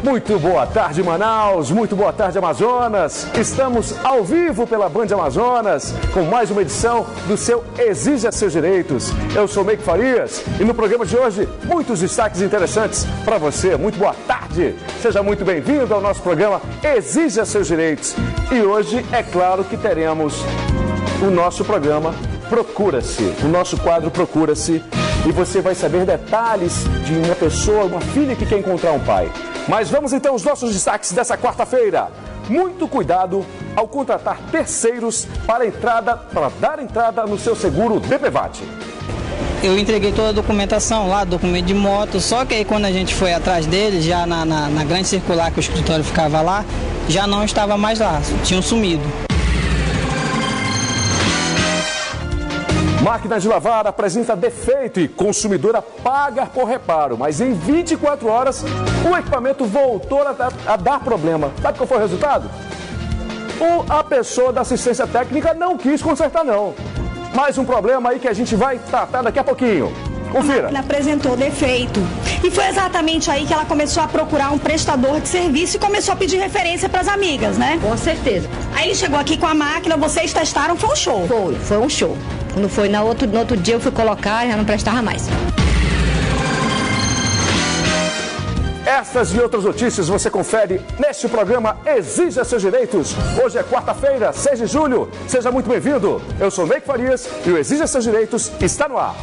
Muito boa tarde, Manaus, muito boa tarde, Amazonas. Estamos ao vivo pela Band Amazonas com mais uma edição do seu Exija Seus Direitos. Eu sou Meik Farias e no programa de hoje, muitos destaques interessantes para você. Muito boa tarde, seja muito bem-vindo ao nosso programa Exija Seus Direitos. E hoje, é claro que teremos o nosso programa Procura-se, o nosso quadro Procura-se. E você vai saber detalhes de uma pessoa, uma filha que quer encontrar um pai. Mas vamos então aos nossos destaques dessa quarta-feira. Muito cuidado ao contratar terceiros para dar entrada no seu seguro DPVAT. Eu entreguei toda a documentação lá, documento de moto, só que aí quando a gente foi atrás dele, já na grande circular que o escritório ficava lá, já não estava mais lá, tinham sumido. Máquina de lavar apresenta defeito e consumidora paga por reparo, mas em 24 horas o equipamento voltou a dar problema. Sabe qual foi o resultado? A pessoa da assistência técnica não quis consertar não. Mais um problema aí que a gente vai tratar daqui a pouquinho. Confira. A máquina apresentou defeito. E foi exatamente aí que ela começou a procurar um prestador de serviço e começou a pedir referência para as amigas, né? Com certeza. Aí ele chegou aqui com a máquina, vocês testaram, foi um show. Foi um show. Quando foi no outro dia eu fui colocar e já não prestava mais. Essas e outras notícias você confere neste programa Exija Seus Direitos. Hoje é quarta-feira, 6 de julho. Seja muito bem-vindo. Eu sou Meik Farias e o Exija Seus Direitos está no ar.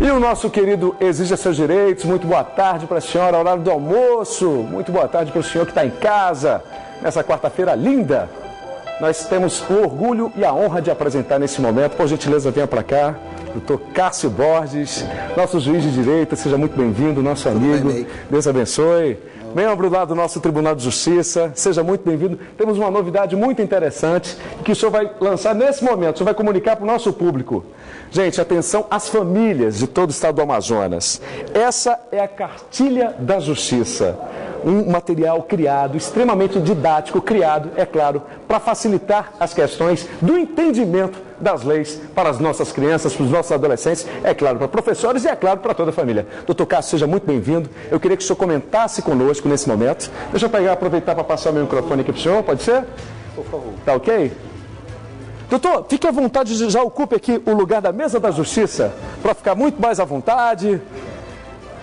E o nosso querido Exija Seus Direitos, muito boa tarde para a senhora, horário do almoço. Muito boa tarde para o senhor que está em casa, nessa quarta-feira linda. Nós temos o orgulho e a honra de apresentar nesse momento, por gentileza, venha para cá, doutor Cássio Borges, nosso juiz de direito, seja muito bem-vindo, nosso amigo, Deus abençoe. Membro lá do nosso Tribunal de Justiça, seja muito bem-vindo. Temos uma novidade muito interessante que o senhor vai lançar nesse momento, o senhor vai comunicar para o nosso público. Gente, atenção às famílias de todo o estado do Amazonas. Essa é a Cartilha da Justiça. Um material criado, extremamente didático, criado, é claro, para facilitar as questões do entendimento das leis para as nossas crianças, para os nossos adolescentes, é claro, para professores e é claro para toda a família. Doutor Cássio, seja muito bem-vindo. Eu queria que o senhor comentasse conosco nesse momento. Deixa eu aproveitar para passar o meu microfone aqui para o senhor, pode ser? Por favor. Tá ok? Doutor, fique à vontade, já ocupe aqui o lugar da mesa da justiça, para ficar muito mais à vontade.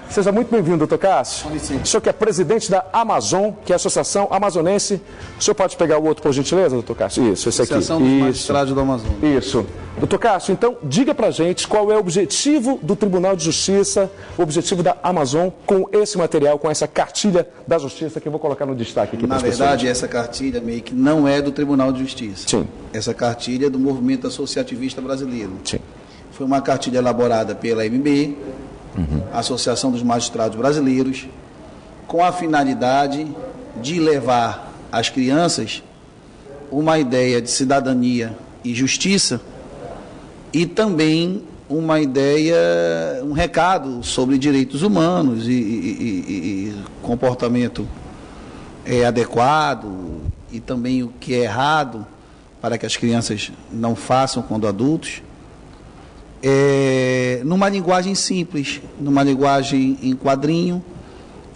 Seja muito bem-vindo, doutor Cássio. O senhor que é presidente da Amazon, que é a Associação Amazonense. O senhor pode pegar o outro, por gentileza, doutor Cássio? Isso, esse aqui. Associação dos Magistrados do Amazonas. Isso. Doutor Cássio, então, diga pra gente qual é o objetivo do Tribunal de Justiça, o objetivo da Amazon com esse material, com essa Cartilha da Justiça, que eu vou colocar no destaque aqui. Na verdade, essa cartilha, Meik, não é do Tribunal de Justiça. Sim. Essa cartilha é do Movimento Associativista Brasileiro. Sim. Foi uma cartilha elaborada pela MB, Associação dos Magistrados Brasileiros, com a finalidade de levar às crianças uma ideia de cidadania e justiça e também uma ideia, um recado sobre direitos humanos e comportamento adequado e também o que é errado para que as crianças não façam quando adultos. Numa linguagem simples, numa linguagem em quadrinho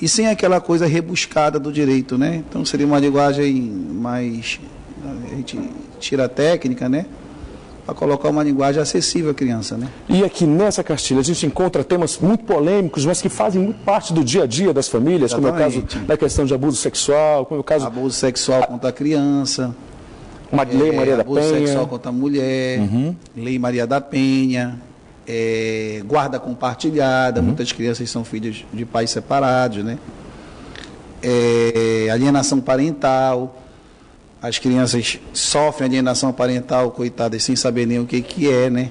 e sem aquela coisa rebuscada do direito, né? Então seria uma linguagem mais, a gente tira a técnica, né? Para colocar uma linguagem acessível à criança, né? E aqui nessa cartilha a gente encontra temas muito polêmicos, mas que fazem muito parte do dia a dia das famílias, Exatamente. como é o caso da questão de abuso sexual, como é o caso... Abuso sexual contra a criança. Uma Lei Maria da Penha. Abuso sexual contra a mulher, Lei Maria da Penha, guarda compartilhada, muitas crianças são filhas de pais separados, né? Alienação parental, as crianças sofrem alienação parental, coitadas, sem saber nem o que é, né?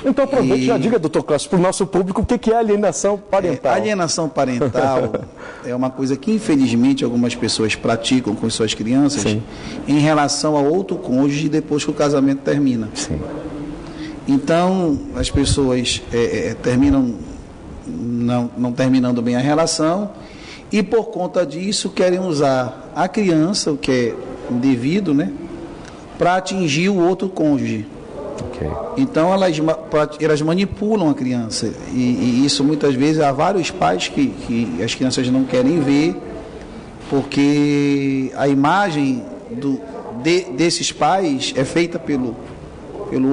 Então aproveite e já diga, doutor Cássio, para o nosso público o que é alienação parental. Alienação parental é uma coisa que infelizmente algumas pessoas praticam com suas crianças. Sim. Em relação a outro cônjuge depois que o casamento termina. Sim. Então as pessoas terminam não terminando bem a relação e por conta disso querem usar a criança, o que é indevido, né, para atingir o outro cônjuge. Okay. Então elas manipulam a criança e isso muitas vezes há vários pais que as crianças não querem ver, porque a imagem desses pais é feita pelo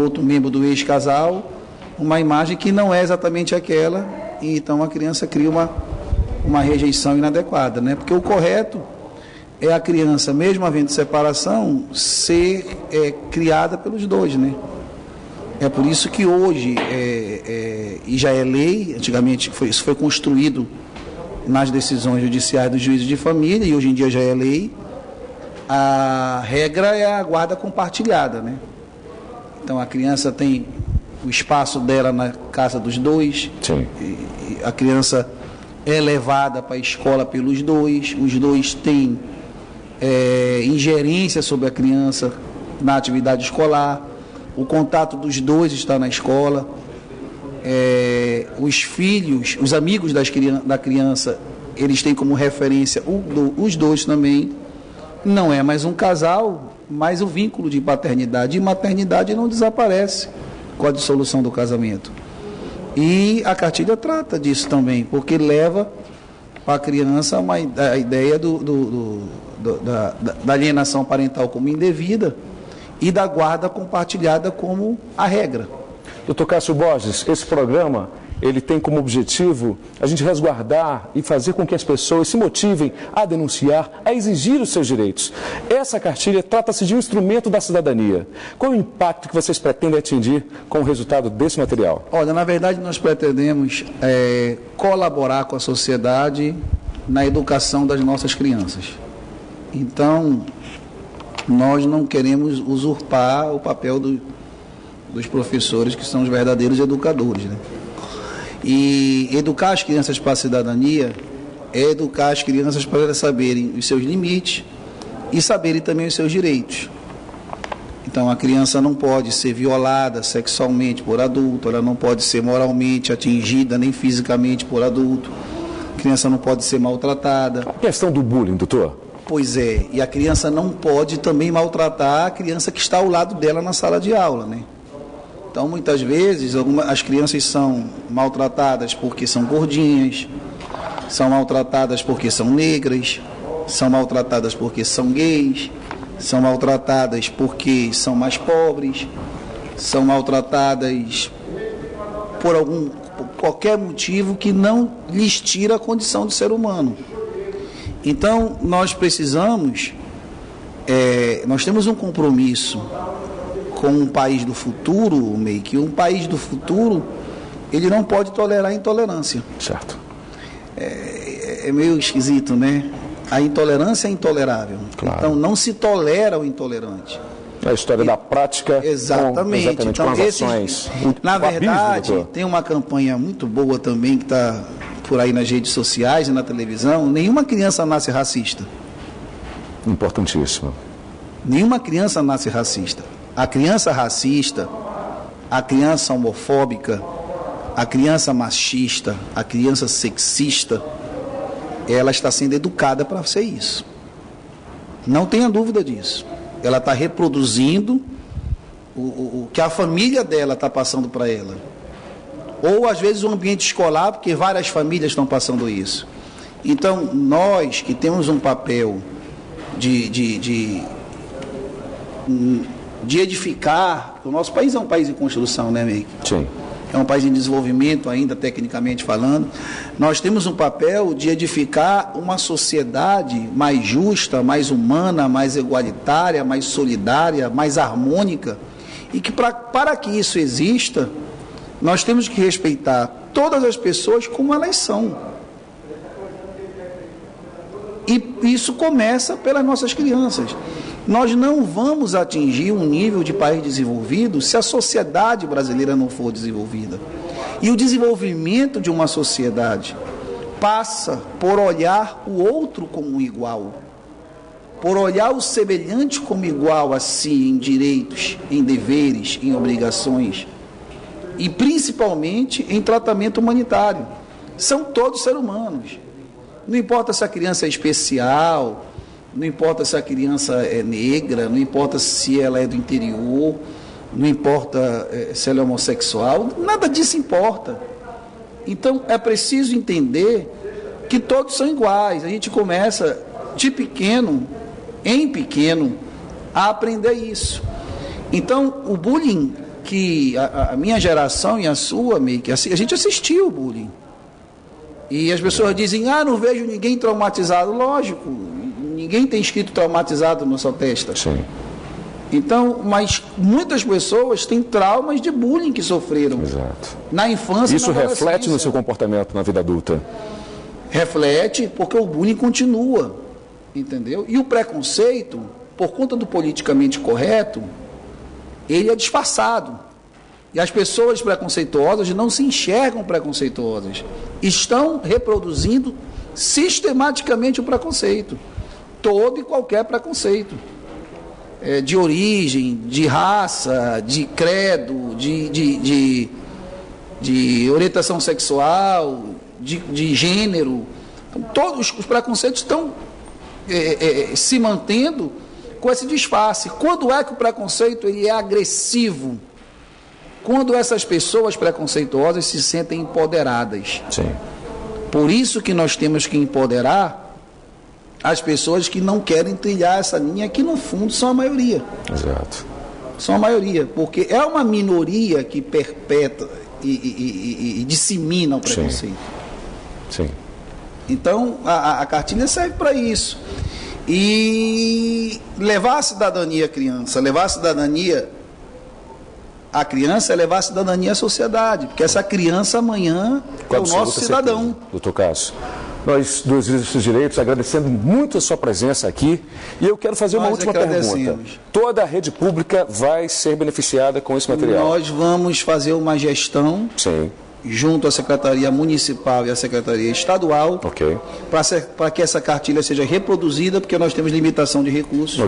outro membro do ex-casal, uma imagem que não é exatamente aquela, e então a criança cria uma rejeição inadequada, né? Porque o correto é a criança, mesmo havendo separação, ser criada pelos dois, né? É por isso que hoje, e já é lei, antigamente isso foi construído nas decisões judiciais dos juízes de família, e hoje em dia já é lei, a regra é a guarda compartilhada, né? Então a criança tem o espaço dela na casa dos dois, e a criança é levada para a escola pelos dois, os dois têm ingerência sobre a criança na atividade escolar, o contato dos dois está na escola, os filhos, os amigos da criança, eles têm como referência os dois também. Não é mais um casal, mas o vínculo de paternidade e maternidade não desaparece com a dissolução do casamento. E a cartilha trata disso também, porque leva para a criança a ideia da alienação parental como indevida e da guarda compartilhada como a regra. Dr. Cássio Borges, esse programa, ele tem como objetivo a gente resguardar e fazer com que as pessoas se motivem a denunciar, a exigir os seus direitos. Essa cartilha trata-se de um instrumento da cidadania. Qual o impacto que vocês pretendem atingir com o resultado desse material? Olha, na verdade nós pretendemos colaborar com a sociedade na educação das nossas crianças. Então, nós não queremos usurpar o papel dos professores, que são os verdadeiros educadores, né? E educar as crianças para a cidadania é educar as crianças para elas saberem os seus limites e saberem também os seus direitos. Então, a criança não pode ser violada sexualmente por adulto, ela não pode ser moralmente atingida nem fisicamente por adulto, a criança não pode ser maltratada. A questão do bullying, doutor? Pois é, e a criança não pode também maltratar a criança que está ao lado dela na sala de aula, né? Então, muitas vezes, as crianças são maltratadas porque são gordinhas, são maltratadas porque são negras, são maltratadas porque são gays, são maltratadas porque são mais pobres, são maltratadas por qualquer motivo que não lhes tira a condição de ser humano. Então, nós precisamos, nós temos um compromisso com um país do futuro, May, que um país do futuro, ele não pode tolerar intolerância. Certo. É meio esquisito, né? A intolerância é intolerável. Claro. Então, não se tolera o intolerante. A história da prática. Exatamente. Então, com as ações. Na verdade, tem uma campanha muito boa também que está por aí nas redes sociais e na televisão. Nenhuma criança nasce racista. Importantíssimo. Nenhuma criança nasce racista. A criança racista, a criança homofóbica, a criança machista, a criança sexista, ela está sendo educada para ser isso. Não tenha dúvida disso. Ela está reproduzindo o que a família dela está passando para ela. Ou, às vezes, o ambiente escolar, porque várias famílias estão passando isso. Então, nós que temos um papel de edificar, o nosso país é um país em construção, né, Mick? Sim. É um país em desenvolvimento ainda, tecnicamente falando. Nós temos um papel de edificar uma sociedade mais justa, mais humana, mais igualitária, mais solidária, mais harmônica. E que para que isso exista, nós temos que respeitar todas as pessoas como elas são. E isso começa pelas nossas crianças. Nós não vamos atingir um nível de país desenvolvido se a sociedade brasileira não for desenvolvida. E o desenvolvimento de uma sociedade passa por olhar o outro como um igual, por olhar o semelhante como igual a si em direitos, em deveres, em obrigações e principalmente em tratamento humanitário. São todos seres humanos. Não importa se a criança é especial, não importa se a criança é negra, não importa se ela é do interior, não importa se ela é homossexual, nada disso importa. Então, é preciso entender que todos são iguais. A gente começa de pequeno, em pequeno, a aprender isso. Então, o bullying que a minha geração e a sua, Meike, a gente assistiu o bullying. E as pessoas dizem, não vejo ninguém traumatizado. Lógico, ninguém tem escrito traumatizado na sua testa. Sim. Então, mas muitas pessoas têm traumas de bullying que sofreram. Exato. Na infância. Isso reflete no seu comportamento na vida adulta? Reflete, porque o bullying continua, entendeu? E o preconceito, por conta do politicamente correto, ele é disfarçado. E as pessoas preconceituosas não se enxergam preconceituosas. Estão reproduzindo sistematicamente o preconceito. Todo e qualquer preconceito. De origem, de raça, de credo, de orientação sexual, de gênero. Então, todos os preconceitos estão se mantendo com esse disfarce. Quando é que o preconceito ele é agressivo? Quando essas pessoas preconceituosas se sentem empoderadas. Sim. Por isso que nós temos que empoderar as pessoas que não querem trilhar essa linha, que no fundo são a maioria. Exato. São a maioria, porque é uma minoria que perpetua e dissemina o preconceito. Sim. Então, a cartilha serve para isso. E levar a cidadania à criança, levar a cidadania à criança é levar a cidadania à sociedade, porque essa criança amanhã é o nosso cidadão. Doutor Cássio, nós do Exercício dos Direitos agradecendo muito a sua presença aqui, e eu quero fazer uma última pergunta. Toda a rede pública vai ser beneficiada com esse material? Nós vamos fazer uma gestão. Sim. Junto à Secretaria Municipal e à Secretaria Estadual, para que essa cartilha seja reproduzida, porque nós temos limitação de recursos.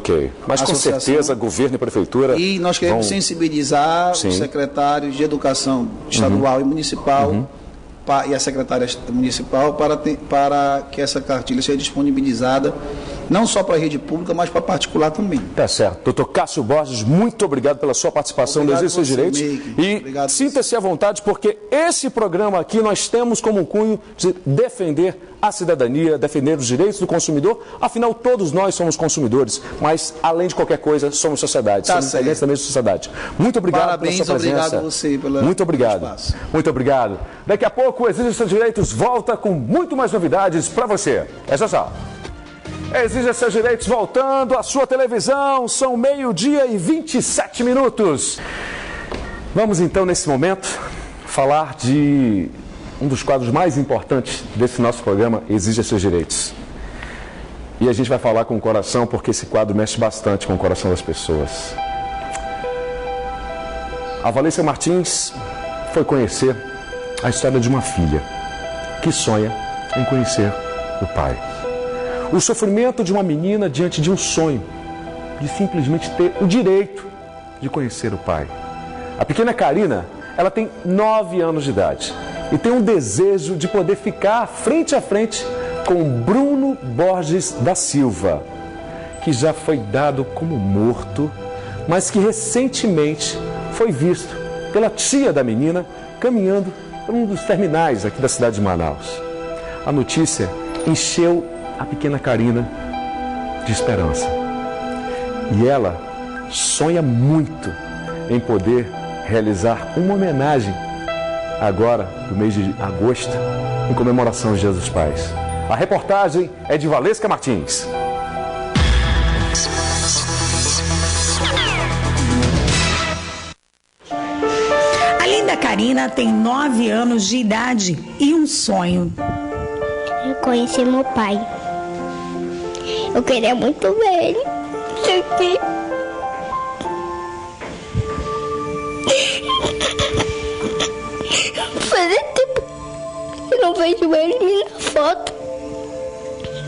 Mas com certeza, governo e prefeitura... E nós queremos sensibilizar os secretários de Educação Estadual e Municipal e a Secretária Municipal para que essa cartilha seja disponibilizada, não só para a rede pública, mas para a particular também. Tá certo. Doutor Cássio Borges, muito obrigado pela sua participação no Exercício dos Direitos. E sinta-se à vontade, porque esse programa aqui nós temos como cunho de defender a cidadania, defender os direitos do consumidor. Afinal, todos nós somos consumidores, mas, além de qualquer coisa, somos sociedade. Somos integrantes da mesma sociedade. Muito obrigado pela sua presença. Obrigado a você pelo espaço. Muito obrigado. Daqui a pouco, o Exercício dos Direitos volta com muito mais novidades para você. É só. Exija seus direitos voltando à sua televisão, são 12h27. Vamos então, nesse momento, falar de um dos quadros mais importantes desse nosso programa, Exija seus direitos. E a gente vai falar com o coração, porque esse quadro mexe bastante com o coração das pessoas. A Valência Martins foi conhecer a história de uma filha que sonha em conhecer o pai. O sofrimento de uma menina diante de um sonho, de simplesmente ter o direito de conhecer o pai. A pequena Karina, ela tem 9 anos de idade e tem um desejo de poder ficar frente a frente com Bruno Borges da Silva, que já foi dado como morto, mas que recentemente foi visto pela tia da menina caminhando por um dos terminais aqui da cidade de Manaus. A notícia encheu a pequena Karina de esperança. E ela sonha muito em poder realizar uma homenagem agora, no mês de agosto, em comemoração aos Dias dos Pais. A reportagem é de Valesca Martins. A linda Karina tem 9 anos de idade e um sonho. Eu conheci meu pai. Eu queria muito ver ele. Sempre. Fazia tempo que eu não vejo ele nem na foto.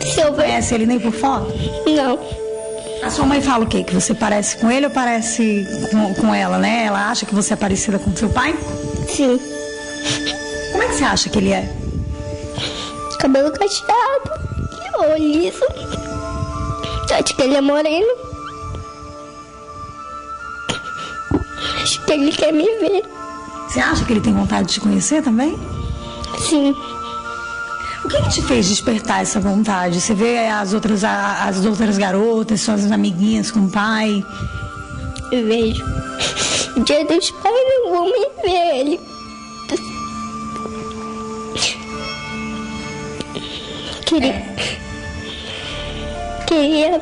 Se eu conhece ele nem por foto? Não. A sua mãe fala o quê? Que você parece com ele ou parece com ela, né? Ela acha que você é parecida com seu pai? Sim. Como é que você acha que ele é? Cabelo cacheado, olho liso. Acho que ele é moreno. Acho que ele quer me ver. Você acha que ele tem vontade de te conhecer também? Sim. O que te fez despertar essa vontade? Você vê as outras garotas, suas amiguinhas com o pai? Eu vejo. Dia dos Pais não vou me ver ele. Queria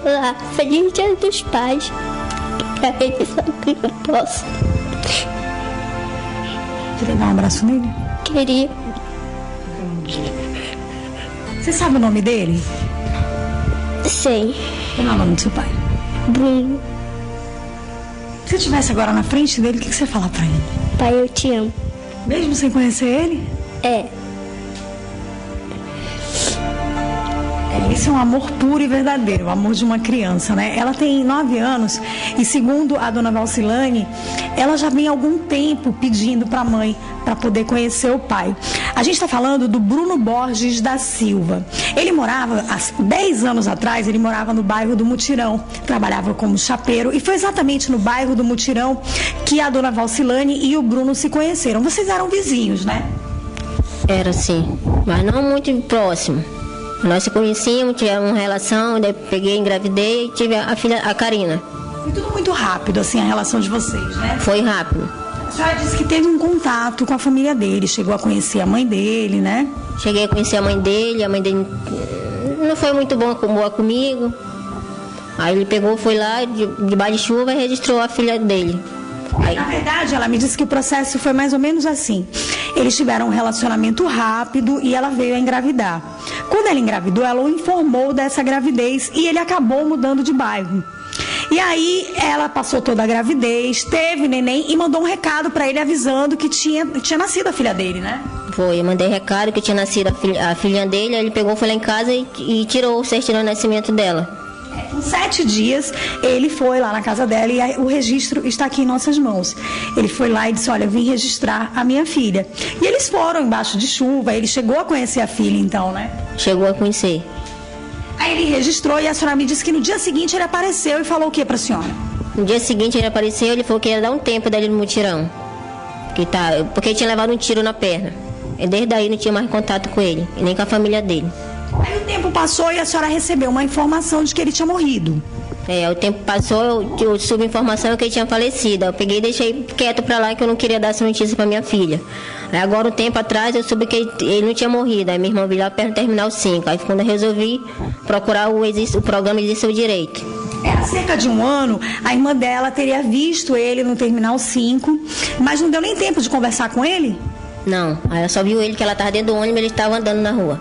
falar Feliz Dia dos Pais pra ele, só que não posso. Queria dar um abraço nele? Queria. Você sabe o nome dele? Sei. Qual é o nome do seu pai? Bruno. Se você estivesse agora na frente dele, o que você ia falar pra ele? Pai, eu te amo. Mesmo sem conhecer ele? É. Esse é um amor puro e verdadeiro, o amor de uma criança, né? Ela tem 9 anos e, segundo a dona Valcilane, ela já vem há algum tempo pedindo para a mãe para poder conhecer o pai. A gente está falando do Bruno Borges da Silva. Ele morava, há 10 anos atrás, ele morava no bairro do Mutirão, trabalhava como chapeiro, e foi exatamente no bairro do Mutirão que a dona Valcilane e o Bruno se conheceram. Vocês eram vizinhos, né? Era sim, mas não muito próximo. Nós se conhecíamos, tivemos uma relação, daí peguei, engravidei e tive a filha, a Karina. Foi tudo muito rápido, assim, a relação de vocês, né? Foi rápido. A senhora disse que teve um contato com a família dele, chegou a conhecer a mãe dele, né? Cheguei a conhecer a mãe dele não foi muito boa comigo. Aí ele pegou, foi lá, debaixo de chuva e registrou a filha dele. Aí... Na verdade, ela me disse que o processo foi mais ou menos assim. Eles tiveram um relacionamento rápido e ela veio a engravidar. Quando ela engravidou, ela o informou dessa gravidez e ele acabou mudando de bairro. E aí ela passou toda a gravidez, teve neném e mandou um recado para ele avisando que tinha nascido a filha dele, né? Foi, eu mandei recado que tinha nascido a filhinha dele, aí ele pegou, foi lá em casa e tirou o certidão de nascimento dela. Com 7 dias, ele foi lá na casa dela e o registro está aqui em nossas mãos. Ele foi lá e disse, olha, eu vim registrar a minha filha. E eles foram embaixo de chuva, ele chegou a conhecer a filha então, né? Chegou a conhecer. Aí ele registrou e a senhora me disse que no dia seguinte ele apareceu e falou o que pra senhora? No dia seguinte ele apareceu, ele falou que ia dar um tempo dali no mutirão. Porque ele tinha levado um tiro na perna. E desde aí não tinha mais contato com ele, e nem com a família dele. Aí o tempo passou e a senhora recebeu uma informação de que ele tinha morrido. O tempo passou, eu soube informação que ele tinha falecido. Eu peguei e deixei quieto pra lá que eu não queria dar essa notícia pra minha filha. Aí agora, um tempo atrás, eu soube que ele não tinha morrido. Aí minha irmã veio lá perto do Terminal 5. Aí quando eu resolvi procurar o programa Existe o Direito. Há cerca de um ano, a irmã dela teria visto ele no Terminal 5, mas não deu nem tempo de conversar com ele? Não, aí ela só viu ele que ela estava dentro do ônibus e ele estava andando na rua.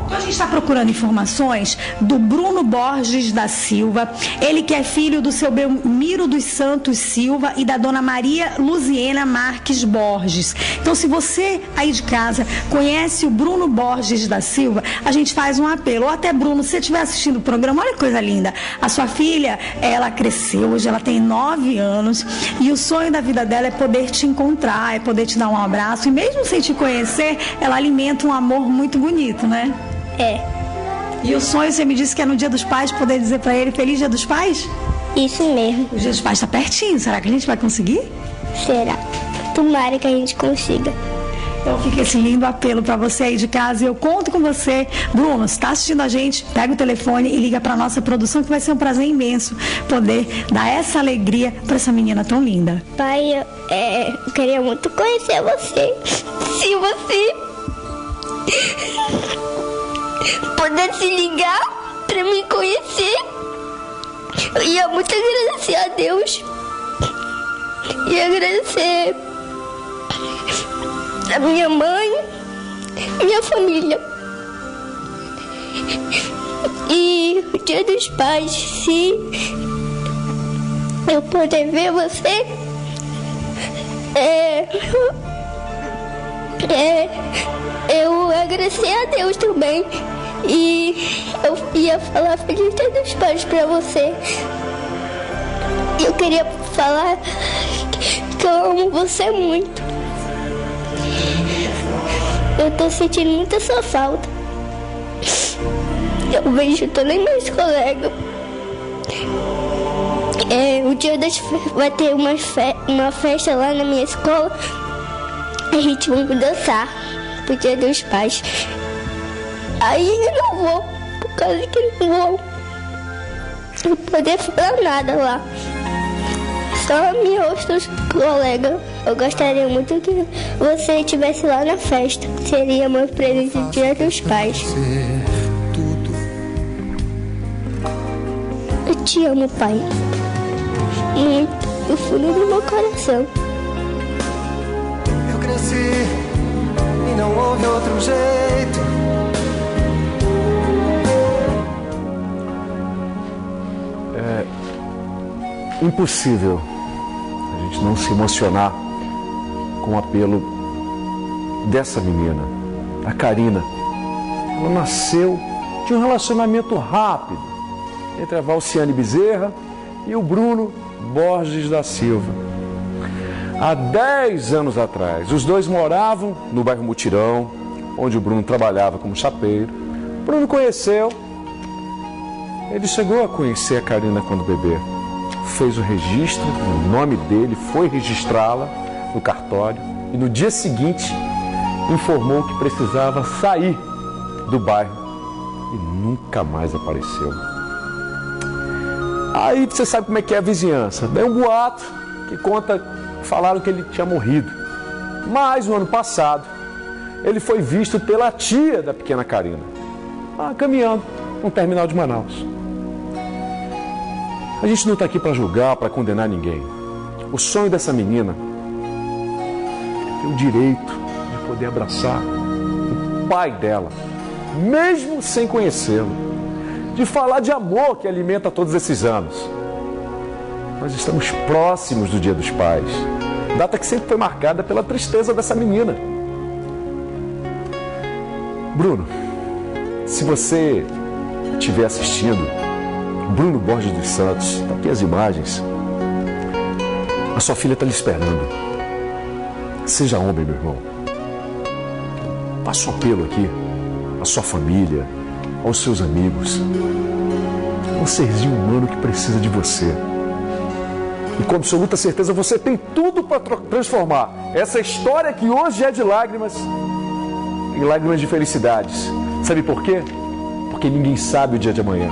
Então a gente está procurando informações do Bruno Borges da Silva, ele que é filho do seu Belmiro dos Santos Silva e da dona Maria Luziena Marques Borges. Então, se você aí de casa conhece o Bruno Borges da Silva, a gente faz um apelo. Ou até, Bruno, se você estiver assistindo o programa, olha que coisa linda. A sua filha, ela cresceu, hoje ela tem 9 anos e o sonho da vida dela é poder te encontrar, é poder te dar um abraço. E mesmo sem te conhecer, ela alimenta um amor muito bonito, né? É. E o sonho, você me disse que é no Dia dos Pais, poder dizer pra ele Feliz Dia dos Pais? Isso mesmo. O Dia dos Pais tá pertinho, será que a gente vai conseguir? Será? Tomara que a gente consiga. Então fica esse lindo apelo pra você aí de casa e eu conto com você. Bruno, se tá assistindo a gente, pega o telefone e liga pra nossa produção, que vai ser um prazer imenso poder dar essa alegria pra essa menina tão linda. Pai, eu queria muito conhecer você. Se você poder se ligar pra me conhecer, eu ia muito agradecer a Deus e agradecer a minha mãe, minha família. E o Dia dos Pais, se eu puder ver você, eu agradecer a Deus também. E eu ia falar Feliz Dia dos Pais pra você. Eu queria falar que eu amo você muito. Eu tô sentindo muita sua falta. Eu vejo todos os meus colegas o dia vai ter uma festa lá na minha escola. A gente vai dançar pro Dia dos Pais. Aí eu não vou, por causa que eu não vou poder falar nada lá. Só meus colegas. Eu gostaria muito que você estivesse lá na festa. Seria meu presente do Dia dos Pais. Eu te amo, pai. Muito, do fundo do meu coração. Eu cresci e não houve outro jeito. É impossível a gente não se emocionar com o apelo dessa menina, a Karina. Ela nasceu de um relacionamento rápido entre a Valciane Bezerra e o Bruno Borges da Silva. Há 10 anos atrás, os dois moravam no bairro Mutirão, onde o Bruno trabalhava como chapeiro. O Bruno conheceu, ele chegou a conhecer a Karina quando bebê. Fez o registro, o nome dele, foi registrá-la no cartório e no dia seguinte informou que precisava sair do bairro e nunca mais apareceu. Aí você sabe como é que é a vizinhança. Vem um boato que falaram que ele tinha morrido. Mas no ano passado, ele foi visto pela tia da pequena Karina, caminhando no terminal de Manaus. A gente não está aqui para julgar, para condenar ninguém. O sonho dessa menina é ter o direito de poder abraçar o pai dela, mesmo sem conhecê-lo. De falar de amor que alimenta todos esses anos. Nós estamos próximos do Dia dos Pais, data que sempre foi marcada pela tristeza dessa menina. Bruno, se você estiver assistindo, Bruno Borges dos Santos, tá aqui as imagens, a sua filha está lhe esperando. Seja homem, meu irmão. Faça um apelo aqui à sua família, aos seus amigos, um serzinho humano que precisa de você. E com absoluta certeza você tem tudo para transformar essa história que hoje é de lágrimas em lágrimas de felicidades. Sabe por quê? Porque ninguém sabe o dia de amanhã.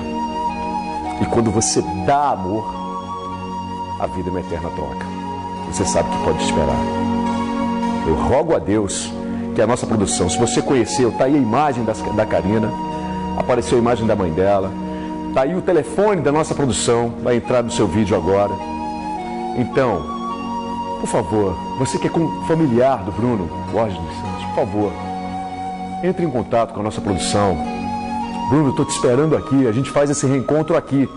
E quando você dá amor, a vida é uma eterna troca. Você sabe que pode esperar. Eu rogo a Deus que a nossa produção, se você conheceu, está aí a imagem da Karina, apareceu a imagem da mãe dela, está aí o telefone da nossa produção, vai entrar no seu vídeo agora. Então, por favor, você que é familiar do Bruno Borges dos Santos, por favor, entre em contato com a nossa produção. Bruno, eu estou te esperando aqui, a gente faz esse reencontro aqui,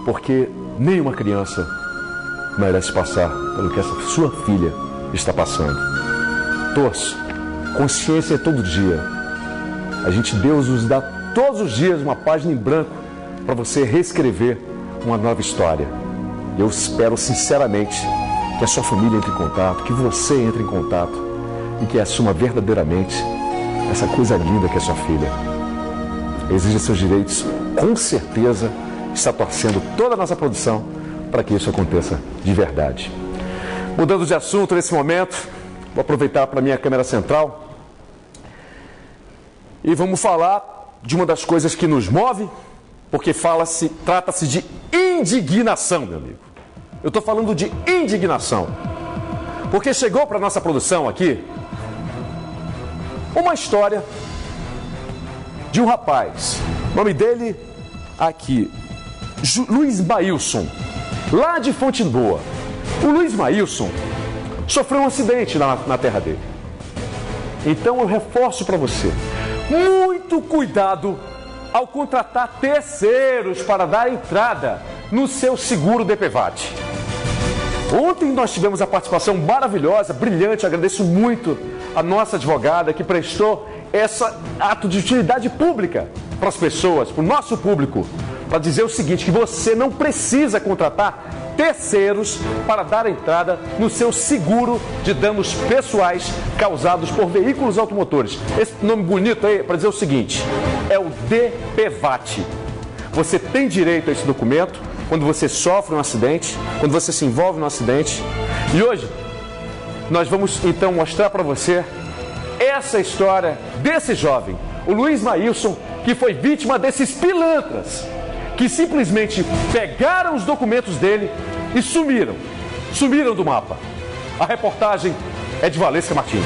porque nenhuma criança merece passar pelo que essa sua filha está passando. Torço, consciência é todo dia. Deus nos dá todos os dias uma página em branco para você reescrever uma nova história. Eu espero sinceramente que a sua família entre em contato, que você entre em contato e que assuma verdadeiramente essa coisa linda que é sua filha. Exija seus direitos, com certeza está torcendo toda a nossa produção para que isso aconteça de verdade. Mudando de assunto nesse momento, vou aproveitar para a minha câmera central e vamos falar de uma das coisas que nos move, porque trata-se de indignação, meu amigo. Eu estou falando de indignação, porque chegou para a nossa produção aqui uma história de um rapaz, o nome dele aqui, Luiz Maílson, lá de Fonte Boa. O Luiz Maílson sofreu um acidente na terra dele. Então eu reforço para você, muito cuidado ao contratar terceiros para dar entrada no seu seguro DPVAT. Ontem nós tivemos a participação maravilhosa, brilhante, agradeço muito a nossa advogada que prestou esse ato de utilidade pública para as pessoas, para o nosso público, para dizer o seguinte, que você não precisa contratar terceiros para dar entrada no seu seguro de danos pessoais causados por veículos automotores. Esse nome bonito aí para dizer o seguinte, é o DPVAT. Você tem direito a esse documento quando você sofre um acidente, quando você se envolve num acidente. E hoje nós vamos então mostrar para você essa história desse jovem, o Luiz Maílson, que foi vítima desses pilantras, que simplesmente pegaram os documentos dele e sumiram do mapa. A reportagem é de Valesca Martins.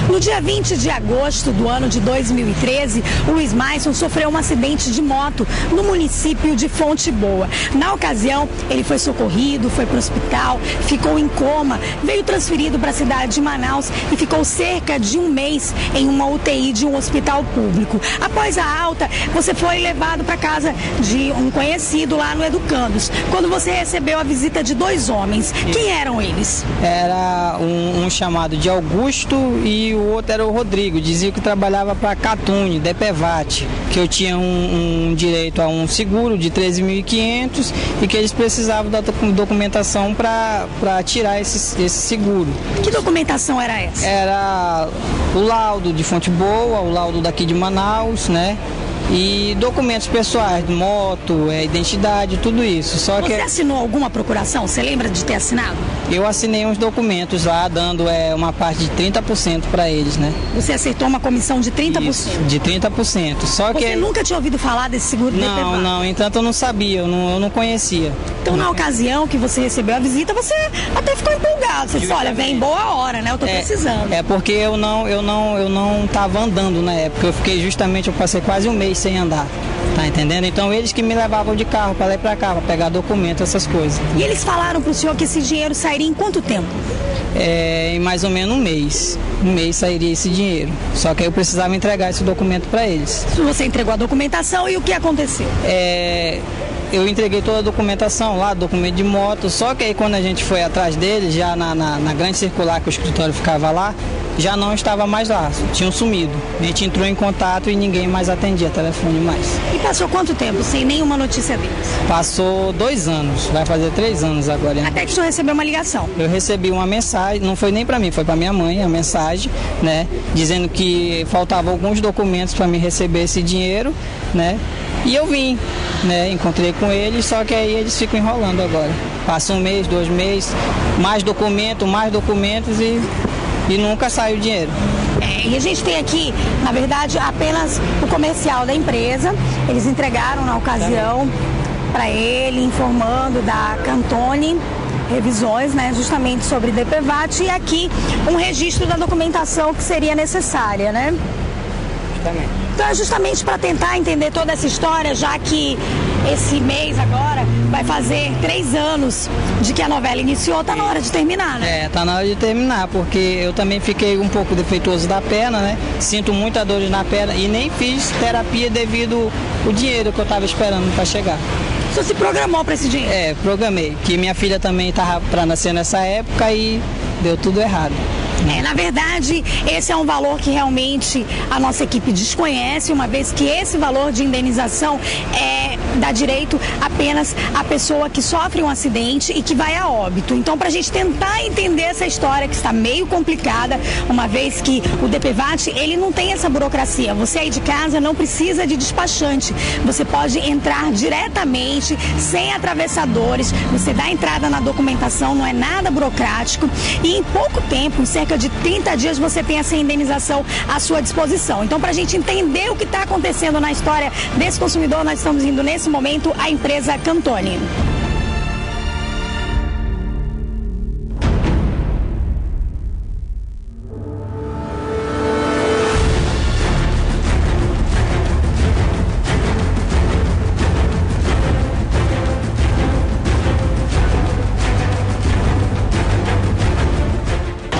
No dia 20 de agosto do ano de 2013, o Luiz Maílson sofreu um acidente de moto no município de Fonte Boa. Na ocasião, ele foi socorrido, foi para o hospital, ficou em coma, veio transferido para a cidade de Manaus e ficou cerca de um mês em uma UTI de um hospital público. Após a alta, você foi levado para casa de um conhecido lá no Educandos, quando você recebeu a visita de 2 homens. Quem eram eles? Era um chamado de Augusto e o outro era o Rodrigo. Dizia que trabalhava para Catune, DPVAT, que eu tinha um direito a um seguro de 13.500 e que eles precisavam da documentação para tirar esse seguro. Que documentação era essa? Era o laudo de Fonte Boa, o laudo daqui de Manaus, né? E documentos pessoais, moto, identidade, tudo isso. Só Você assinou alguma procuração? Você lembra de ter assinado? Eu assinei uns documentos lá, dando uma parte de 30% para eles, né? Você acertou uma comissão de 30%? Isso, de 30%. Só Você nunca tinha ouvido falar desse seguro de DPVAT? Não, entanto eu não sabia, eu não conhecia. Então na ocasião que você recebeu a visita, você até ficou empolgado. Você disse, olha, vem boa hora, né? Eu tô precisando. É porque eu não tava andando na época. Eu passei quase um mês sem andar, tá entendendo? Então eles que me levavam de carro para lá e para cá, para pegar documento, essas coisas. E eles falaram pro senhor que esse dinheiro sairia em quanto tempo? Em mais ou menos um mês. Um mês sairia esse dinheiro. Só que aí eu precisava entregar esse documento para eles. Você entregou a documentação e o que aconteceu? Eu entreguei toda a documentação lá, documento de moto, só que aí quando a gente foi atrás dele, já na grande circular que o escritório ficava lá, já não estava mais lá, tinham sumido. A gente entrou em contato e ninguém mais atendia telefone mais. E passou quanto tempo sem nenhuma notícia deles? Passou 2 anos, vai fazer 3 anos agora. Até que o senhor recebeu uma ligação? Eu recebi uma mensagem, não foi nem para mim, foi para minha mãe, a mensagem, né, dizendo que faltavam alguns documentos para me receber esse dinheiro, né, e eu vim, né, encontrei com eles, só que aí eles ficam enrolando agora. Passa 1 mês, 2 meses, mais documentos e nunca sai o dinheiro. E a gente tem aqui, na verdade, apenas o comercial da empresa. Eles entregaram na ocasião para ele, informando da Cantone revisões, né, justamente sobre DPVAT, e aqui um registro da documentação que seria necessária, né? Então é justamente para tentar entender toda essa história, já que esse mês agora vai fazer 3 anos de que a novela iniciou, tá na hora de terminar, né? Tá na hora de terminar, porque eu também fiquei um pouco defeituoso da perna, né? Sinto muita dor na perna e nem fiz terapia devido ao dinheiro que eu estava esperando para chegar. Você se programou para esse dinheiro? Programei, que minha filha também estava para nascer nessa época e deu tudo errado. Na verdade, esse é um valor que realmente a nossa equipe desconhece, uma vez que esse valor de indenização dá direito apenas à pessoa que sofre um acidente e que vai a óbito. Então, para a gente tentar entender essa história que está meio complicada, uma vez que o DPVAT, ele não tem essa burocracia. Você aí de casa não precisa de despachante. Você pode entrar diretamente, sem atravessadores, você dá entrada na documentação, não é nada burocrático e em pouco tempo, em cerca de 30 dias, você tem essa indenização à sua disposição. Então, para a gente entender o que está acontecendo na história desse consumidor, nós estamos indo nesse momento à empresa Cantone.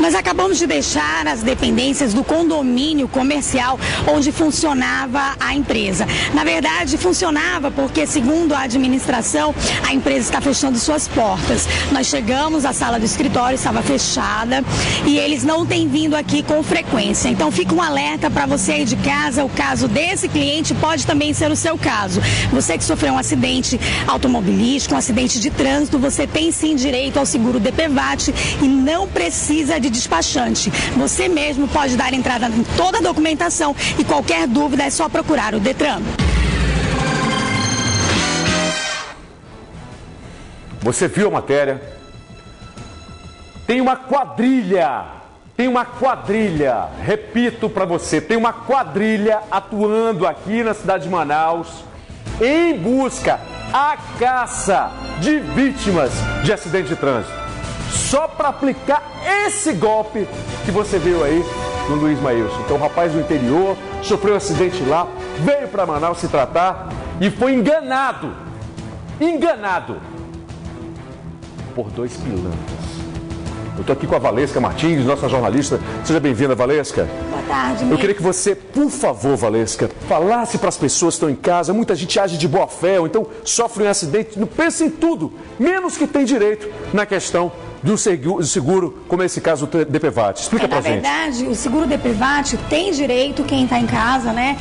Nós acabamos de deixar as dependências do condomínio comercial onde funcionava a empresa. Na verdade, funcionava porque, segundo a administração, a empresa está fechando suas portas. Nós chegamos, a sala do escritório estava fechada e eles não têm vindo aqui com frequência. Então, fica um alerta para você aí de casa. O caso desse cliente pode também ser o seu caso. Você que sofreu um acidente automobilístico, um acidente de trânsito, você tem sim direito ao seguro DPVAT e não precisa de despachante. Você mesmo pode dar entrada em toda a documentação e qualquer dúvida é só procurar o Detran. Você viu a matéria? Tem uma quadrilha, repito para você, tem uma quadrilha atuando aqui na cidade de Manaus em busca, à caça de vítimas de acidente de trânsito. Só para aplicar esse golpe que você viu aí no Luiz Maílson. Então o rapaz do interior sofreu um acidente lá, veio para Manaus se tratar e foi enganado por 2 pilantras. Eu estou aqui com a Valesca Martins, nossa jornalista. Seja bem-vinda, Valesca. Boa tarde, Eu queria que você, por favor, Valesca, falasse para as pessoas que estão em casa. Muita gente age de boa fé, ou então sofre um acidente, não pensa em tudo, menos que tem direito na questão de um seguro, como esse caso do DPVAT. Explica pra gente. Na verdade, o seguro DPVAT tem direito, quem está em casa, né,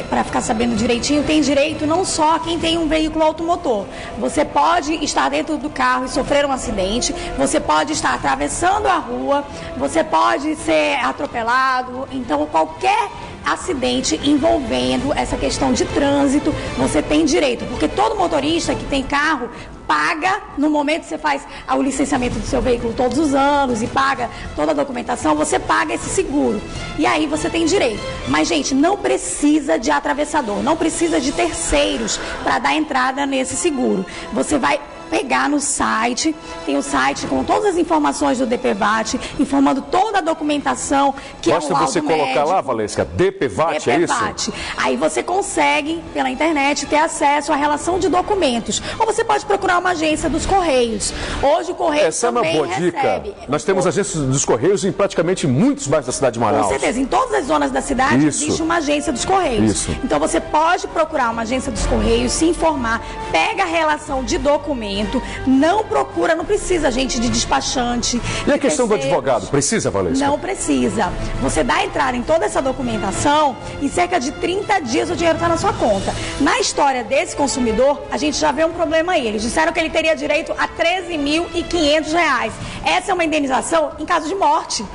para ficar sabendo direitinho, tem direito não só quem tem um veículo automotor. Você pode estar dentro do carro e sofrer um acidente, você pode estar atravessando a rua, você pode ser atropelado, então qualquer acidente envolvendo essa questão de trânsito, você tem direito, porque todo motorista que tem carro paga, no momento que você faz o licenciamento do seu veículo todos os anos e paga toda a documentação, você paga esse seguro. E aí você tem direito. Mas, gente, não precisa de atravessador, não precisa de terceiros para dar entrada nesse seguro. Você vai pegar no site, tem o site com todas as informações do DPVAT, informando toda a documentação que Basta é o laudo você colocar médico. Lá, Valesca, DPVAT, é isso? Aí você consegue, pela internet, ter acesso à relação de documentos. Ou você pode procurar uma agência dos Correios. Hoje o Correio Essa é uma boa dica. Nós temos agências dos Correios em praticamente muitos bairros da cidade de Manaus. Com certeza. Em todas as zonas da cidade existe uma agência dos Correios. Isso. Então você pode procurar uma agência dos Correios, se informar, pega a relação de documento, não procura, não precisa, gente, de despachante. E a questão do advogado? Precisa, Valesca? Não precisa. Você dá entrada em toda essa documentação e cerca de 30 dias o dinheiro está na sua conta. Na história desse consumidor, a gente já vê um problema aí. Eles disseram que ele teria direito a R$13.500. Essa é uma indenização em caso de morte.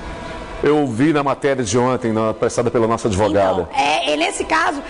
Eu vi na matéria de ontem, prestada pela nossa advogada. Então, nesse caso,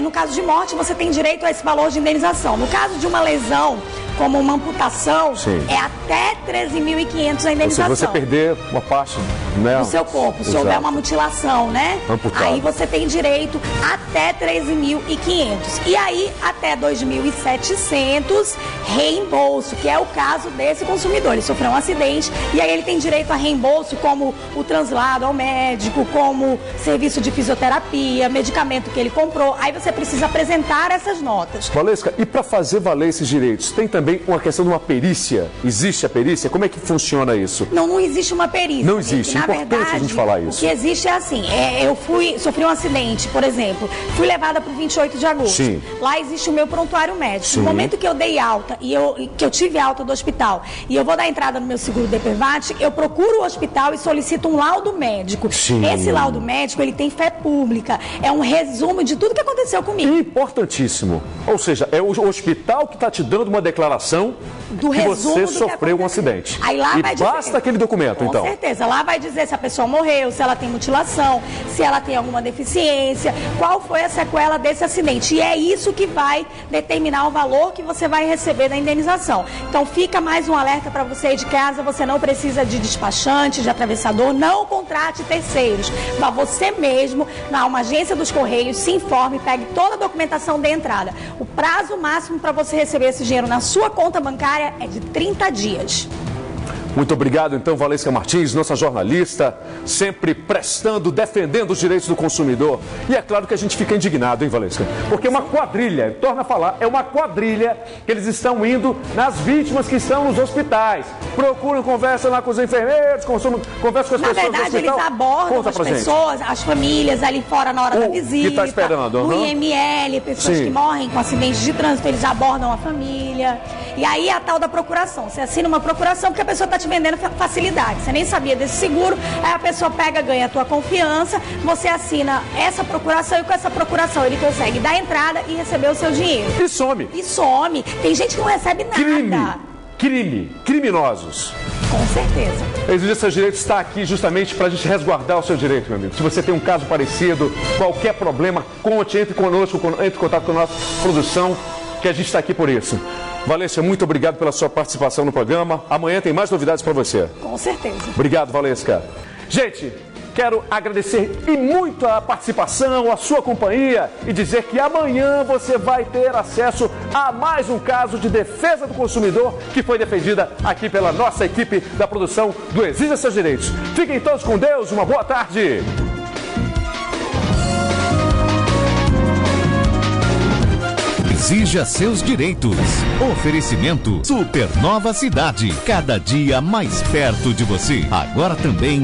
no caso de morte, você tem direito a esse valor de indenização. No caso de uma lesão, como uma amputação, é até R$13.500 a indenização. Se você perder uma parte, né, do seu corpo, se houver uma mutilação, né? Amputado. Aí você tem direito até R$13.500. E aí, até R$2.700 reembolso, que é o caso desse consumidor. Ele sofreu um acidente e aí ele tem direito a reembolso, como o translado ao médico, como serviço de fisioterapia, medicamento que ele comprou. Aí você precisa apresentar essas notas. Valesca, e para fazer valer esses direitos, tem também uma questão de uma perícia? Existe a perícia? Como é que funciona isso? Não existe uma perícia. Não existe. É importante a gente falar isso. O que existe é assim, eu sofri um acidente, por exemplo, fui levada para o 28 de agosto. Sim. Lá existe o meu prontuário médico. Sim. No momento que eu dei alta, que eu tive alta do hospital, e eu vou dar entrada no meu seguro DPVAT, eu procuro o hospital e solicito um laudo médico. Sim. Esse laudo médico, ele tem fé pública. É um resumo de tudo que aconteceu comigo. Importantíssimo. Ou seja, é o hospital que está te dando uma declaração do que resumo você do sofreu um acidente. Aí lá e vai dizer, basta aquele documento, então. Com certeza. Lá vai dizer se a pessoa morreu, se ela tem mutilação, se ela tem alguma deficiência, qual foi a sequela desse acidente. E é isso que vai determinar o valor que você vai receber da indenização. Então fica mais um alerta para você aí de casa, você não precisa de despachante, de atravessador, não contrate terceiros. Vá você mesmo na uma agência dos Correios, se informe, pegue toda a documentação de entrada. O prazo máximo para você receber esse dinheiro na sua conta bancária é de 30 dias. Muito obrigado, então, Valesca Martins, nossa jornalista, sempre prestando, defendendo os direitos do consumidor. E é claro que a gente fica indignado, hein, Valesca? Porque é uma quadrilha, torna a falar, é uma quadrilha que eles estão indo nas vítimas que estão nos hospitais. Procuram, conversam lá com os enfermeiros, conversam com as pessoas do hospital. Na verdade, eles abordam as pessoas, as famílias ali fora na hora da visita. Que está esperando. O IML, pessoas que morrem com acidentes de trânsito, eles abordam a família. E aí a tal da procuração. Você assina uma procuração porque a pessoa está te vendendo facilidade. Você nem sabia desse seguro, aí a pessoa pega, ganha a tua confiança, você assina essa procuração e com essa procuração ele consegue dar entrada e receber o seu dinheiro. E some. E some. Tem gente que não recebe nada. Criminosos. Com certeza. Exigir seus direitos está aqui justamente para a gente resguardar o seu direito, meu amigo. Se você tem um caso parecido, qualquer problema, conte, entre conosco, entre em contato com a nossa produção, que a gente está aqui por isso. Valesca, muito obrigado pela sua participação no programa. Amanhã tem mais novidades para você. Com certeza. Obrigado, Valesca. Gente, quero agradecer e muito a participação, a sua companhia e dizer que amanhã você vai ter acesso a mais um caso de defesa do consumidor que foi defendida aqui pela nossa equipe da produção do Exija Seus Direitos. Fiquem todos com Deus, uma boa tarde. Exija seus direitos. Oferecimento Supernova Cidade. Cada dia mais perto de você. Agora também